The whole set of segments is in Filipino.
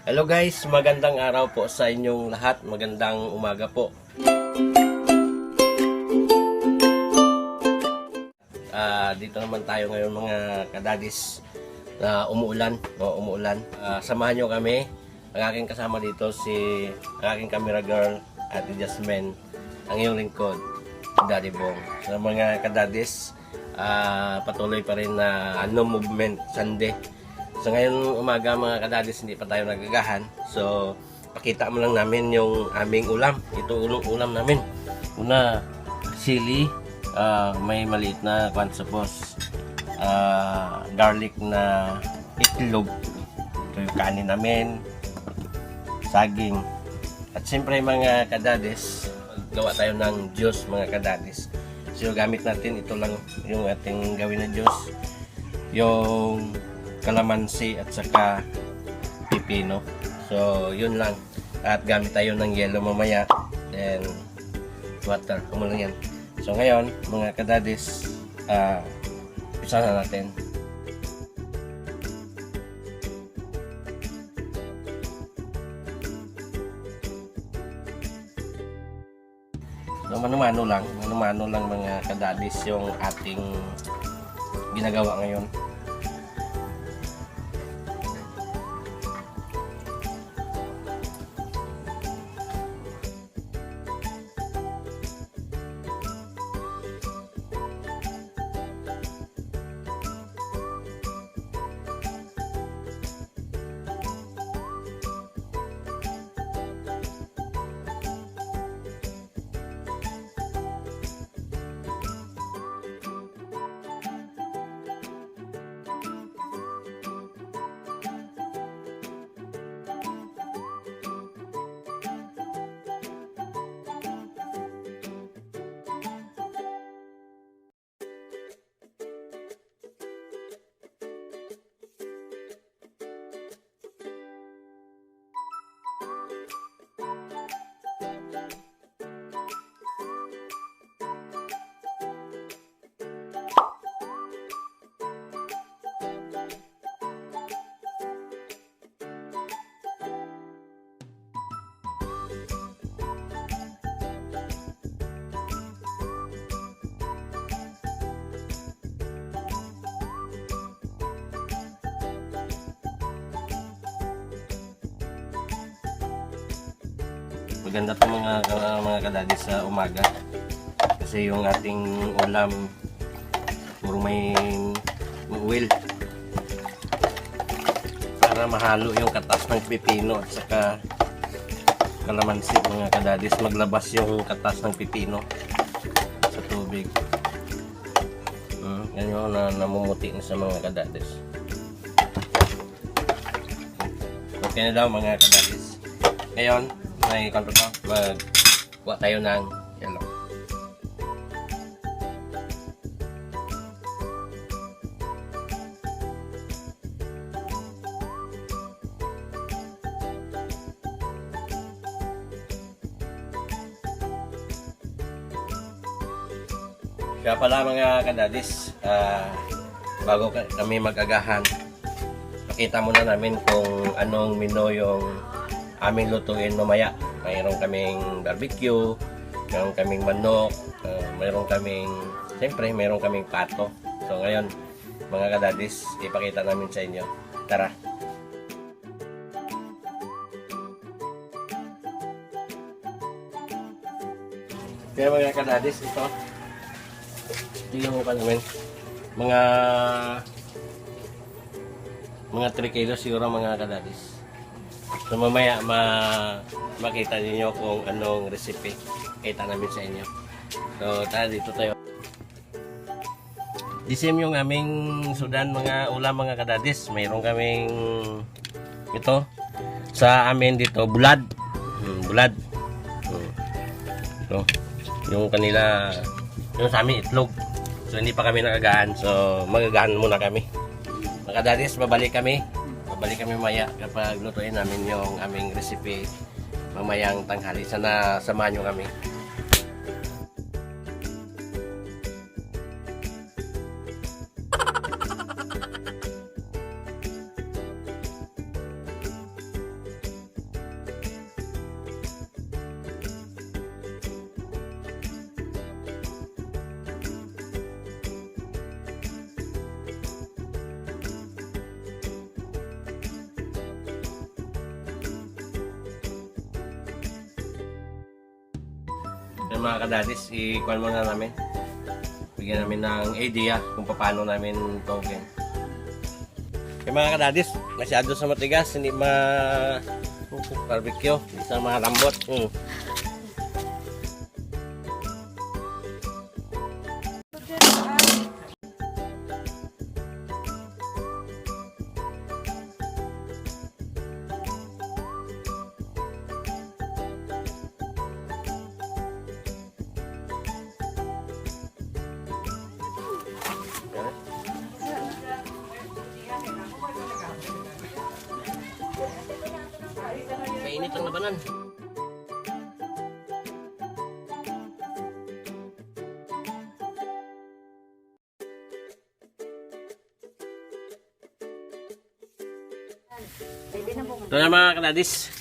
Hello guys, magandang araw po sa inyong lahat. Magandang umaga po. Dito naman tayo ngayon mga kadadis na umuulan. Samahan nyo kami. Ang aking kasama dito ang aking camera girl, Ate Jasmine. Ang iyong lingkod, Daddy Bong. Sa mga kadadis, patuloy pa rin na no movement Sunday. So ngayon umaga mga kadadis, hindi pa tayo nagagahan. So pakita mo lang namin yung aming ulam. Ito ulam namin. Una, sili, may maliit na kwansopos, garlic na itlog. Ito yung kanin namin, saging. At siyempre mga kadadis, gawa tayo ng juice mga kadadis. So gamit natin, ito lang yung ating gawin na juice. Yung kalamansi at saka pipino. So yun lang. At gamit tayo ng yellow mamaya. Then water. Kumulang yan. So ngayon mga kadadis, isa na natin. So mano-mano lang mga kadadis yung ating ginagawa ngayon. Maganda to mga kadadis sa umaga kasi yung ating ulam puro may oil para mahalo yung katas ng pipino at saka kalamansi mga kadadis. Maglabas yung katas ng pipino sa tubig. Yan yung namumuti na sa mga kadadis. Okay na daw mga kadadis. Ngayon may kontrol ko, magkuha tayo ng yellow. Kaya pala mga kadadis, bago kami mag-agahan, pakita muna namin kung anong menu yung aming lutuin mamaya. Mayroon kaming barbecue, mayroon kaming manok, mayroon kaming pato. So ngayon mga kadadis, ipakita namin sa inyo. Tara! Kaya mga kadadis, ito yung namin mga 3 kilos siguro mga kadadis. So mamaya makita niyo kung anong recipe kita namin sa inyo. So tara, dito tayo. The same yung aming sudan mga ulam mga kadadis. Mayroon kaming ito sa amin dito, bulad. So yung kanila, yung sa amin itlog. So hindi pa kami nagagahan. So magagahan muna kami. Mga kadadis, babalik kami mamaya kapag lutuin namin yung aming recipe mamayang tanghali. Sana samahan nyo kami. Yan mga kadadis, i-call muna namin. Bigyan namin ng idea kung paano namin tawagin. Kaya mga kadadis, masyado sa matigas, hindi barbecue, hindi sa malambot. Mainit ang labanan. Ito na mga kadadis.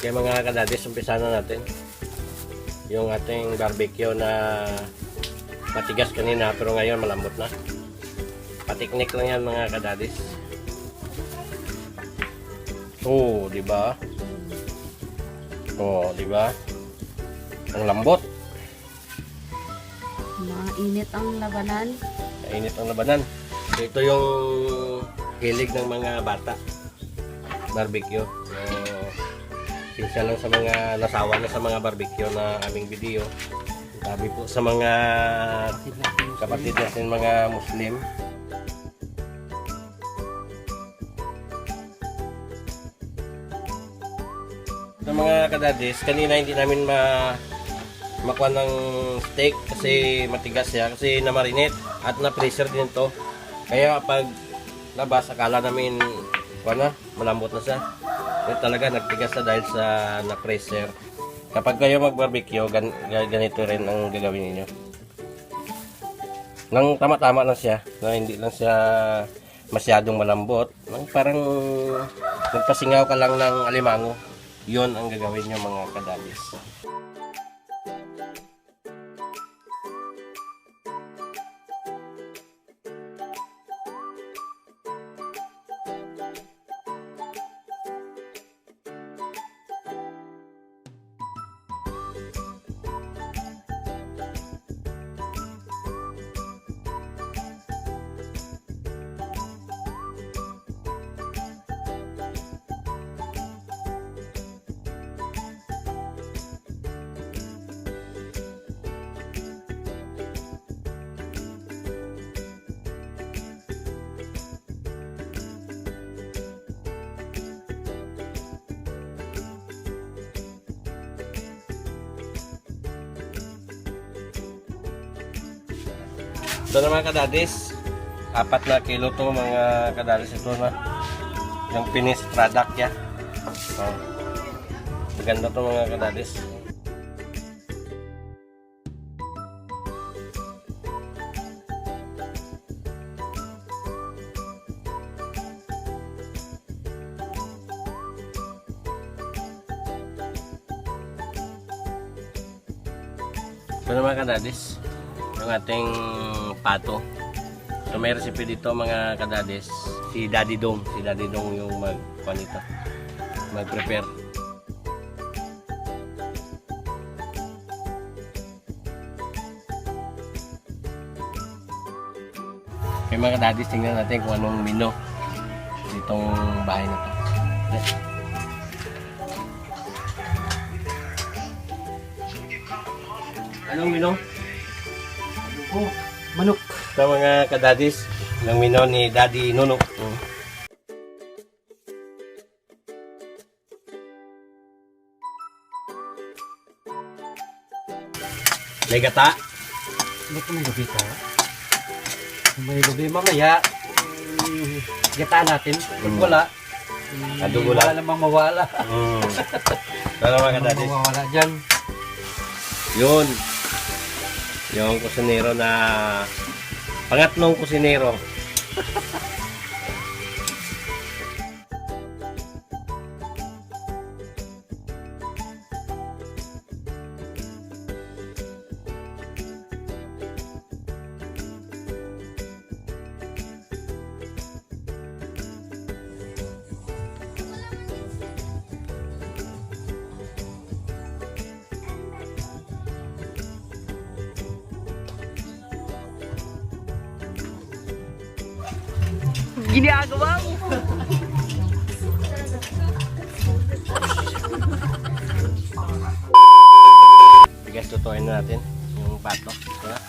Kaya mga kadadis, umpisa na natin yung ating barbecue na matigas kanina pero ngayon malambot na. Patiknik lang yan mga kadadis. Oh, di ba? Oh, di ba? Ang lambot. Mainit ang labanan. Mainit ang labanan. Ito yung hilig ng mga bata. Barbecue. Pinsa lang sa mga nasawa na sa mga barbecue na aming video. Sabi po sa mga kapatid natin mga Muslim. Sa mga kadadis, kanina hindi namin makuha ng steak kasi matigas siya, kasi na-marinate at na-freezer din to. Kaya pag labas, akala namin malambot na siya. Ito talaga nagtigas na dahil sa na-freezer. Kapag kayo mag-barbecue, ganito rin ang gagawin niyo. Nang tama-tama lang siya, na hindi lang siya masyadong malambot. Parang nagpasingaw ka lang ng alimango. Yun ang gagawin niyo mga kadadis. Ito na mga kadadis, 4 na kilo to mga kadadis. Ito na yung finished product ya. Maganda to mga kadadis. Ito na mga kadadis, yung ating pato. So may recipe dito mga kadadis. Si Daddy Dong yung mag-prepare. Okay mga kadadis, tingnan natin kung anong menu ditong bahay na to. Anong menu? Oh, manok. Sa mga kadadis, ng menu ni Daddy Nuno. May gata. Ba't may lubi ka? May lubi mamaya. Gataan natin. Pag wala. Adobo lang. Wala namang mawala. Tara mga kadadis. Mawala dyan. Yun. Yung kusinero na pangatlong kusinero. Ginagawa mo. Guys, tutuin na natin yung pato. Diba?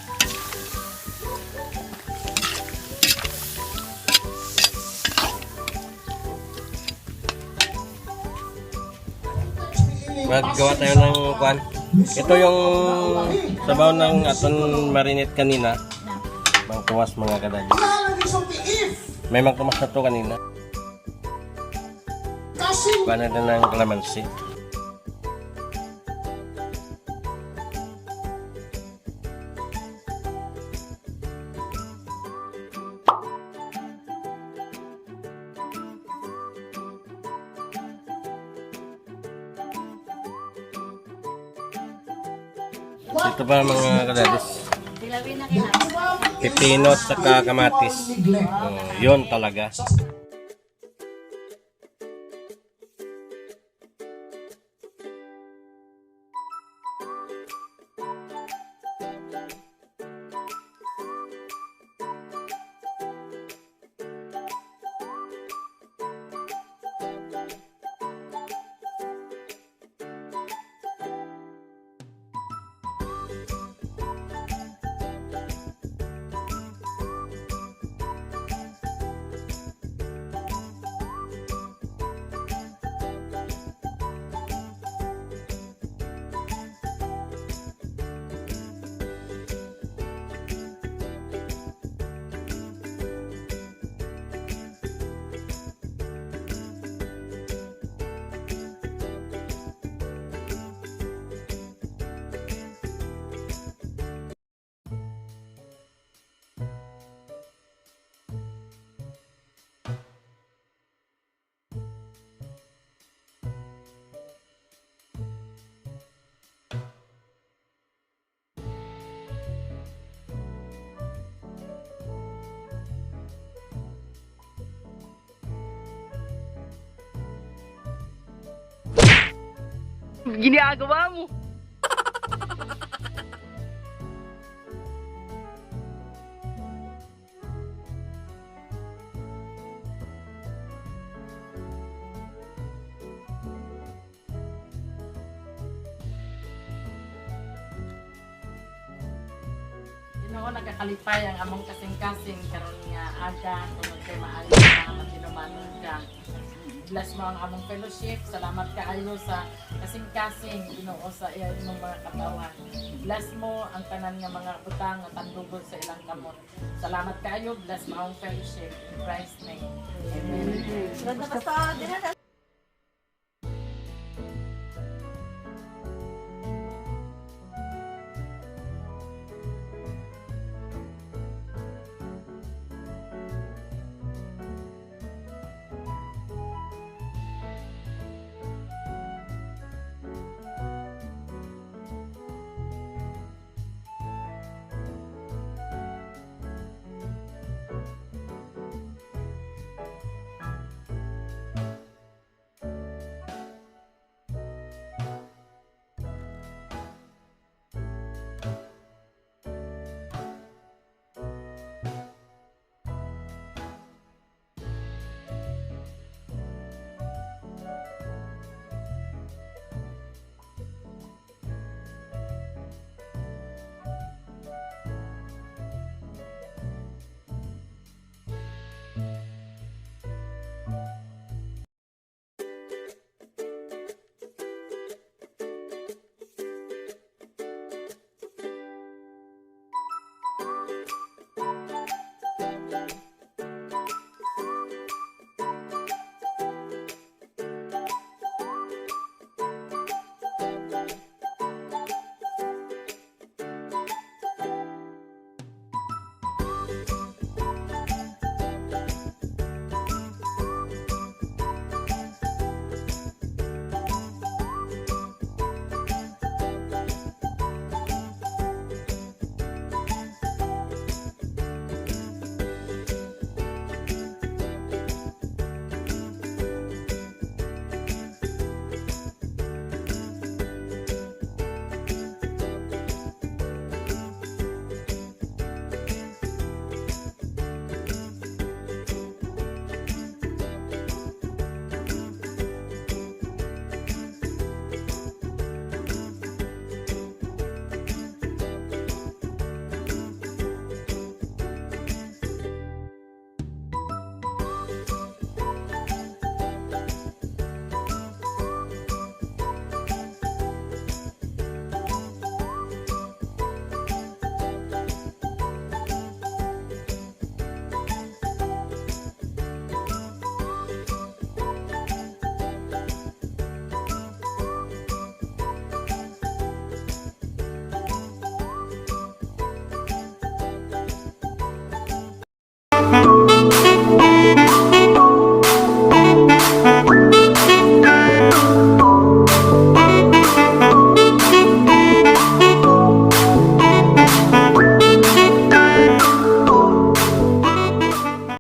Maggawa tayo ng kwan. Ito yung sabaw ng aton marinate kanina. Mangtumas mga kadali. May mangtumas na to kanina. Kuha na din ng calamansi. Ito pa mga kadadis. Tilawin na kina. Pipino at saka kamatis. Yun talaga. Ginagawa mo. Ginoo nagakalipay ang among kasing-kasing karon nga aga tungod kay maayo nga matinumanon ka. Bless mo ang among fellowship. Salamat kaayo sa kasing-kasing Ginoo sa imong mga katawan. Bless mo ang tanan nga mga butang nga tandugol sa ilang kamot. Salamat kaayo. Bless mo ang fellowship in Christ's name. Amen.